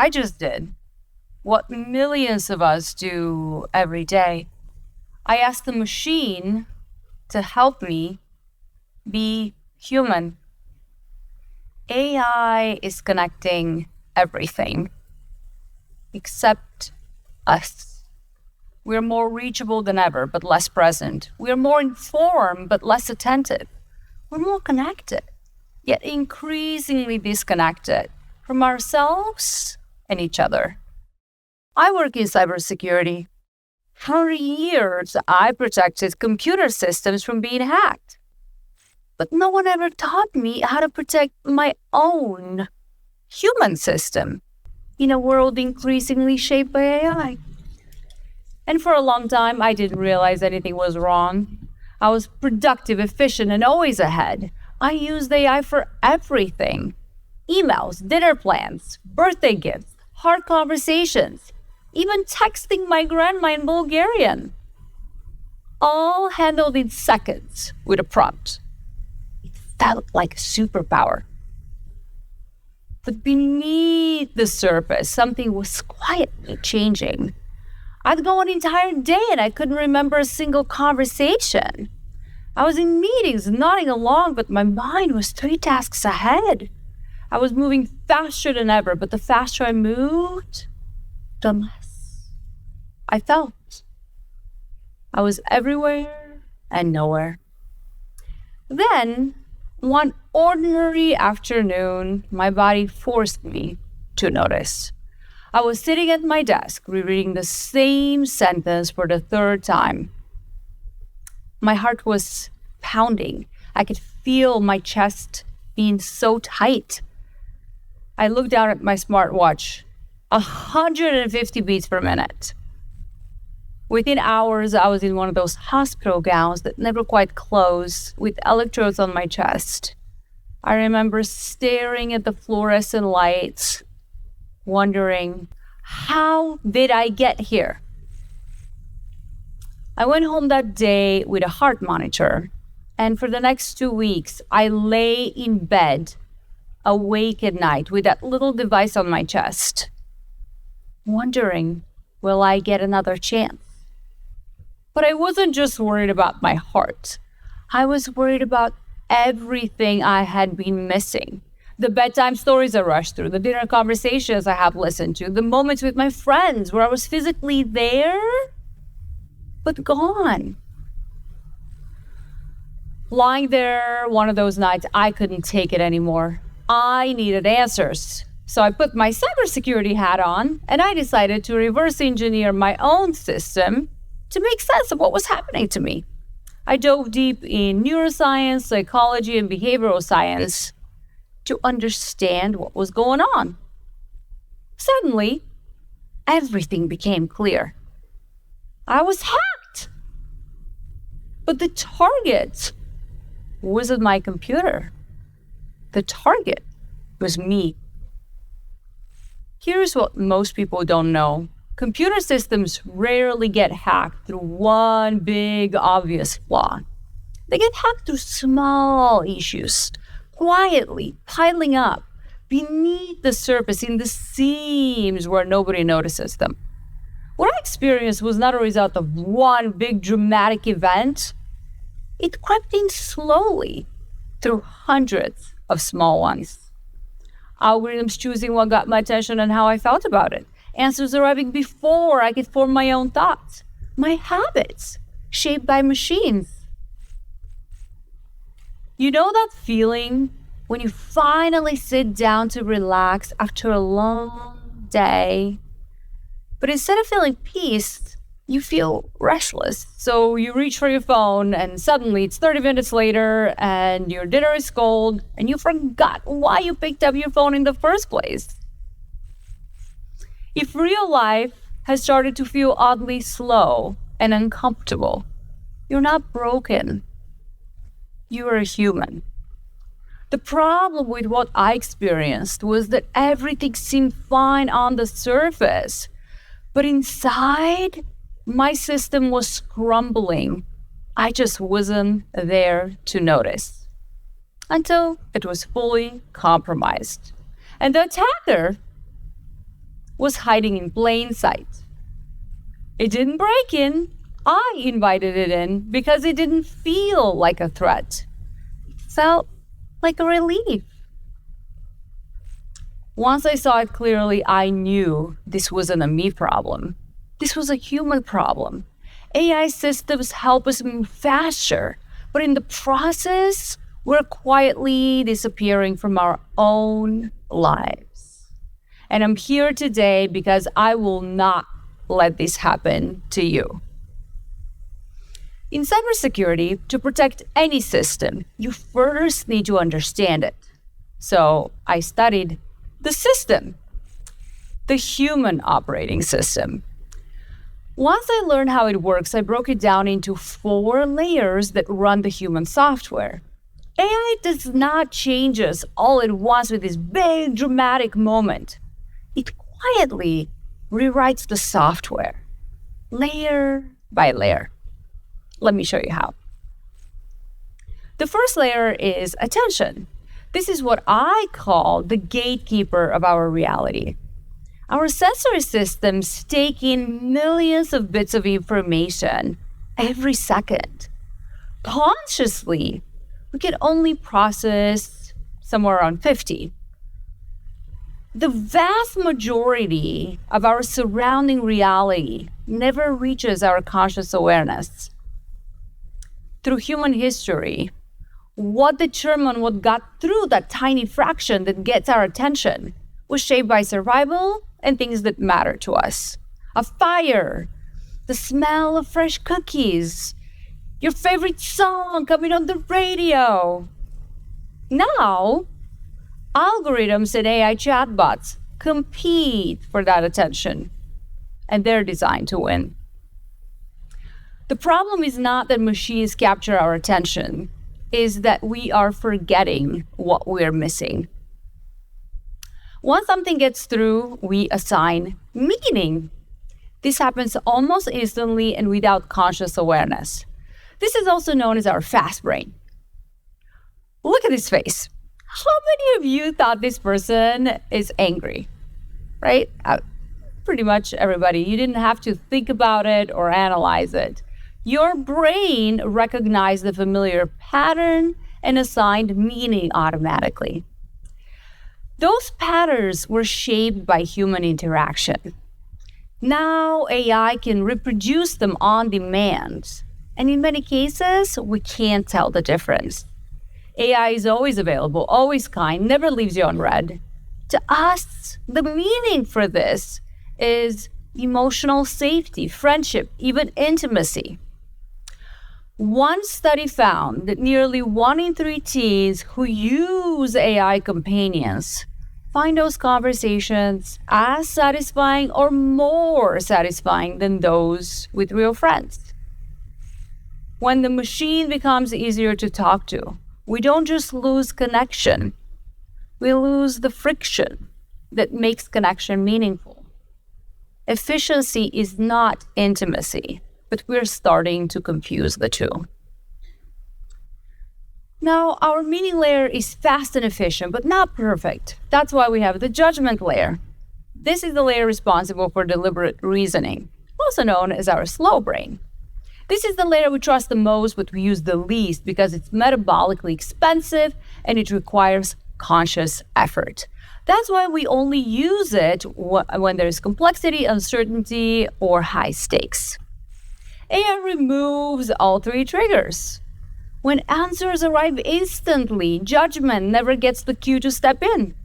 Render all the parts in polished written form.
I just did what millions of us do every day. I asked the machine to help me be human. AI is connecting everything except us. We're more reachable than ever, but less present. We're more informed, but less attentive. We're more connected, yet increasingly disconnected from ourselves and each other. I work in cybersecurity. For years, I protected computer systems from being hacked. But no one ever taught me how to protect my own human system in a world increasingly shaped by AI. And for a long time, I didn't realize anything was wrong. I was productive, efficient, and always ahead. I used AI for everything. Emails, dinner plans, birthday gifts, hard conversations, even texting my grandma in Bulgarian. All handled in seconds with a prompt. It felt like a superpower. But beneath the surface, something was quietly changing. I'd go an entire day and I couldn't remember a single conversation. I was in meetings, nodding along, but my mind was 3 tasks ahead. I was moving faster than ever, but the faster I moved, the less I felt. I was everywhere and nowhere. Then, one ordinary afternoon, my body forced me to notice. I was sitting at my desk, rereading the same sentence for the 3rd time. My heart was pounding. I could feel my chest being so tight. I looked down at my smartwatch. 150 beats per minute. Within hours, I was in one of those hospital gowns that never quite close, with electrodes on my chest. I remember staring at the fluorescent lights, wondering, how did I get here? I went home that day with a heart monitor, and for the next 2 weeks, I lay in bed, awake at night with that little device on my chest, wondering, will I get another chance? But I wasn't just worried about my heart. I was worried about everything I had been missing. The bedtime stories I rushed through, the dinner conversations I have listened to, the moments with my friends where I was physically there, but gone. Lying there one of those nights, I couldn't take it anymore. I needed answers. So I put my cybersecurity hat on and I decided to reverse engineer my own system to make sense of what was happening to me. I dove deep in neuroscience, psychology, and behavioral science to understand what was going on. Suddenly, everything became clear. I was hacked. But the target wasn't my computer. The target was me. Here's what most people don't know. Computer systems rarely get hacked through one big, obvious flaw. They get hacked through small issues, quietly piling up beneath the surface in the seams where nobody notices them. What I experienced was not a result of one big dramatic event. It crept in slowly through hundreds of small ones. Algorithms choosing what got my attention and how I felt about it. Answers arriving before I could form my own thoughts. My habits, shaped by machines. You know that feeling when you finally sit down to relax after a long day, but instead of feeling peace, you feel restless. So you reach for your phone and suddenly it's 30 minutes later and your dinner is cold and you forgot why you picked up your phone in the first place. If real life has started to feel oddly slow and uncomfortable, you're not broken. You are a human. The problem with what I experienced was that everything seemed fine on the surface, but inside, my system was crumbling. I just wasn't there to notice until it was fully compromised. And the attacker was hiding in plain sight. It didn't break in. I invited it in because it didn't feel like a threat. It felt like a relief. Once I saw it clearly, I knew this wasn't a me problem. This was a human problem. AI systems help us move faster, but in the process, we're quietly disappearing from our own lives. And I'm here today because I will not let this happen to you. In cybersecurity, to protect any system, you first need to understand it. So I studied the system, the human operating system. Once I learned how it works, I broke it down into 4 layers that run the human software. AI does not change us all at once with this big dramatic moment. It quietly rewrites the software, layer by layer. Let me show you how. The first layer is attention. This is what I call the gatekeeper of our reality. Our sensory systems take in millions of bits of information every second. Consciously, we can only process somewhere around 50. The vast majority of our surrounding reality never reaches our conscious awareness. Through human history, what determined what got through that tiny fraction that gets our attention was shaped by survival and things that matter to us. A fire, the smell of fresh cookies, your favorite song coming on the radio. Now, algorithms and AI chatbots compete for that attention, and they're designed to win. The problem is not that machines capture our attention, is that we are forgetting what we're missing. Once something gets through, we assign meaning. This happens almost instantly and without conscious awareness. This is also known as our fast brain. Look at his face. How many of you thought this person is angry? Right? Pretty much everybody. You didn't have to think about it or analyze it. Your brain recognized the familiar pattern and assigned meaning automatically. Those patterns were shaped by human interaction. Now AI can reproduce them on demand. And in many cases, we can't tell the difference. AI is always available, always kind, never leaves you on red. To us, the meaning for this is emotional safety, friendship, even intimacy. One study found that nearly 1 in 3 teens who use AI companions find those conversations as satisfying or more satisfying than those with real friends. When the machine becomes easier to talk to, we don't just lose connection, we lose the friction that makes connection meaningful. Efficiency is not intimacy, but we're starting to confuse the two. Now, our meaning layer is fast and efficient, but not perfect. That's why we have the judgment layer. This is the layer responsible for deliberate reasoning, also known as our slow brain. This is the layer we trust the most, but we use the least because it's metabolically expensive and it requires conscious effort. That's why we only use it when there's complexity, uncertainty, or high stakes. AI removes all 3 triggers. When answers arrive instantly, judgment never gets the cue to step in.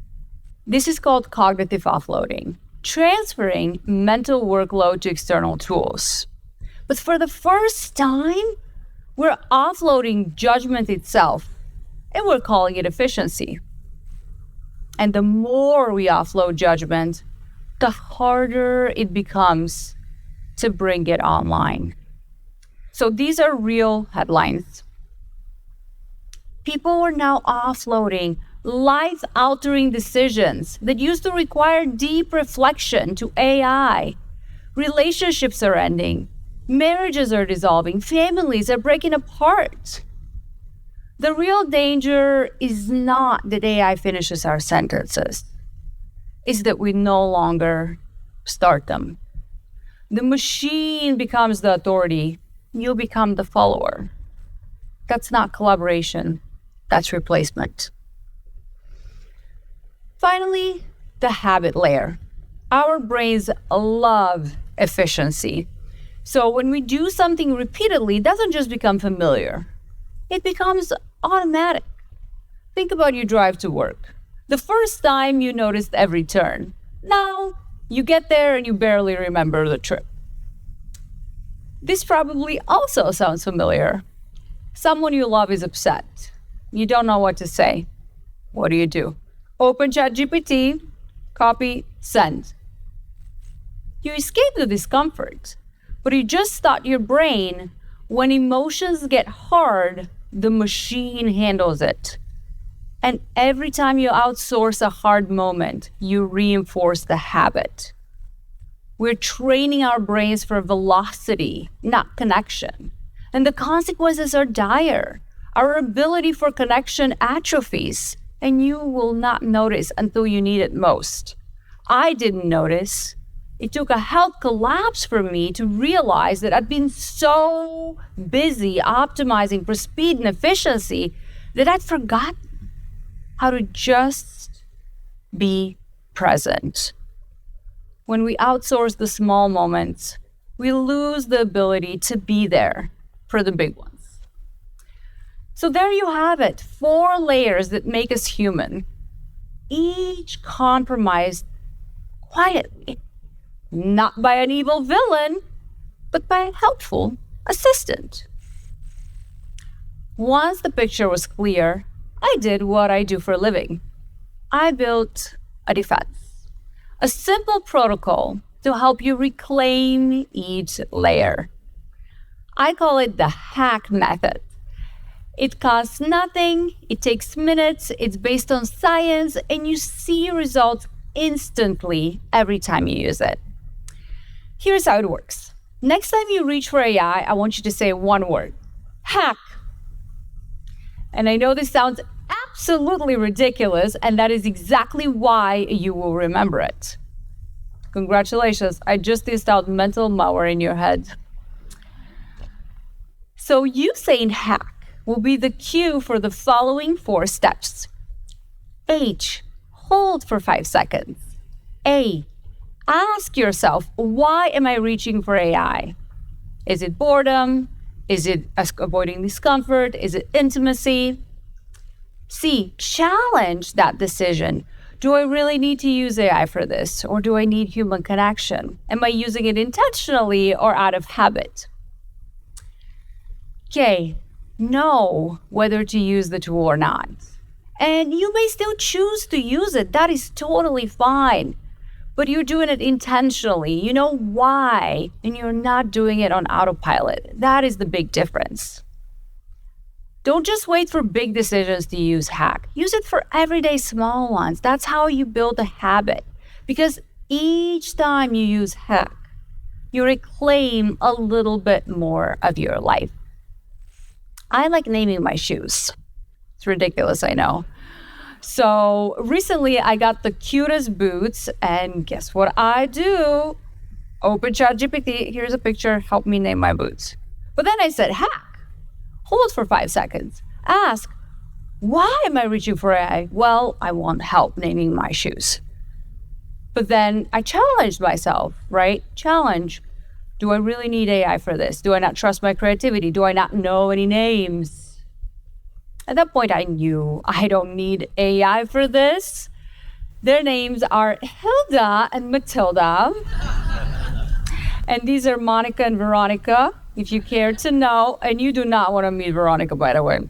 This is called cognitive offloading, transferring mental workload to external tools. But for the first time, we're offloading judgment itself, and we're calling it efficiency. And the more we offload judgment, the harder it becomes to bring it online. So these are real headlines. People are now offloading life-altering decisions that used to require deep reflection to AI. Relationships are ending. Marriages are dissolving. Families are breaking apart. The real danger is not that AI finishes our sentences. It's that we no longer start them. The machine becomes the authority. You become the follower. That's not collaboration. That's replacement. Finally, the habit layer. Our brains love efficiency. So when we do something repeatedly, it doesn't just become familiar. It becomes automatic. Think about your drive to work. The first time you noticed every turn. Now you get there and you barely remember the trip. This probably also sounds familiar. Someone you love is upset. You don't know what to say. What do? Open ChatGPT, copy, send. You escape the discomfort, but you just taught your brain when emotions get hard, the machine handles it. And every time you outsource a hard moment, you reinforce the habit. We're training our brains for velocity, not connection. And the consequences are dire. Our ability for connection atrophies, and you will not notice until you need it most. I didn't notice. It took a health collapse for me to realize that I'd been so busy optimizing for speed and efficiency that I'd forgotten how to just be present. When we outsource the small moments, we lose the ability to be there for the big ones. So there you have it, 4 layers that make us human, each compromised quietly, not by an evil villain, but by a helpful assistant. Once the picture was clear, I did what I do for a living. I built a defense, a simple protocol to help you reclaim each layer. I call it the hack method. It costs nothing, it takes minutes, it's based on science, and you see results instantly every time you use it. Here's how it works. Next time you reach for AI, I want you to say one word: hack. And I know this sounds absolutely ridiculous, and that is exactly why you will remember it. Congratulations, I just installed mental malware in your head. So you saying hack will be the cue for the following 4 steps. H, hold for 5 seconds. A, ask yourself, why am I reaching for AI? Is it boredom? Is it avoiding discomfort? Is it intimacy? C, challenge that decision. Do I really need to use AI for this? Or do I need human connection? Am I using it intentionally or out of habit? K, know whether to use the tool or not. And you may still choose to use it. That is totally fine. But you're doing it intentionally. You know why, and you're not doing it on autopilot. That is the big difference. Don't just wait for big decisions to use hack. Use it for everyday small ones. That's how you build a habit. Because each time you use hack, you reclaim a little bit more of your life. I like naming my shoes. It's ridiculous, I know. So recently I got the cutest boots, and guess what I do? Open ChatGPT, here's a picture, help me name my boots. But then I said hack, hold for 5 seconds, ask, why am I reaching for AI? Well, I want help naming my shoes. But then I challenged myself, right? Challenge. Do I really need AI for this? Do I not trust my creativity? Do I not know any names? At that point, I knew I don't need AI for this. Their names are Hilda and Matilda. And these are Monica and Veronica, if you care to know. And you do not want to meet Veronica, by the way.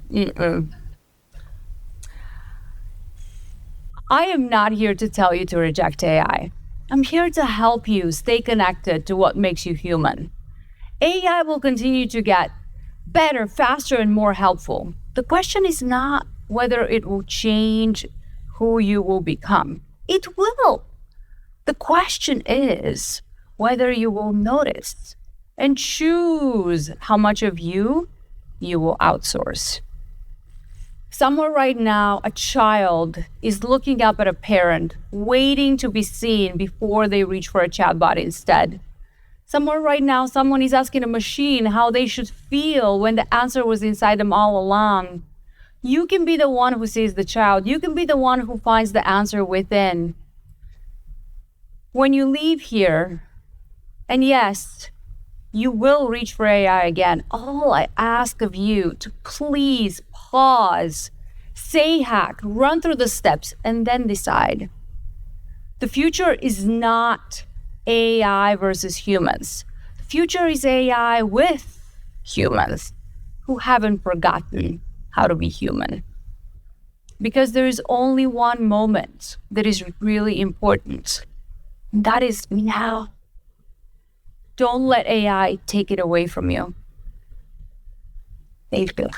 I am not here to tell you to reject AI. I'm here to help you stay connected to what makes you human. AI will continue to get better, faster, and more helpful. The question is not whether it will change who you will become. It will. The question is whether you will notice and choose how much of you will outsource. Somewhere right now, a child is looking up at a parent, waiting to be seen before they reach for a chatbot instead. Somewhere right now, someone is asking a machine how they should feel when the answer was inside them all along. You can be the one who sees the child. You can be the one who finds the answer within. When you leave here, and yes, you will reach for AI again, all I ask of you to please pause, say hack, run through the steps, and then decide. The future is not AI versus humans. The future is AI with humans who haven't forgotten how to be human. Because there is only one moment that is really important, and that is now. Don't let AI take it away from you. Thank you.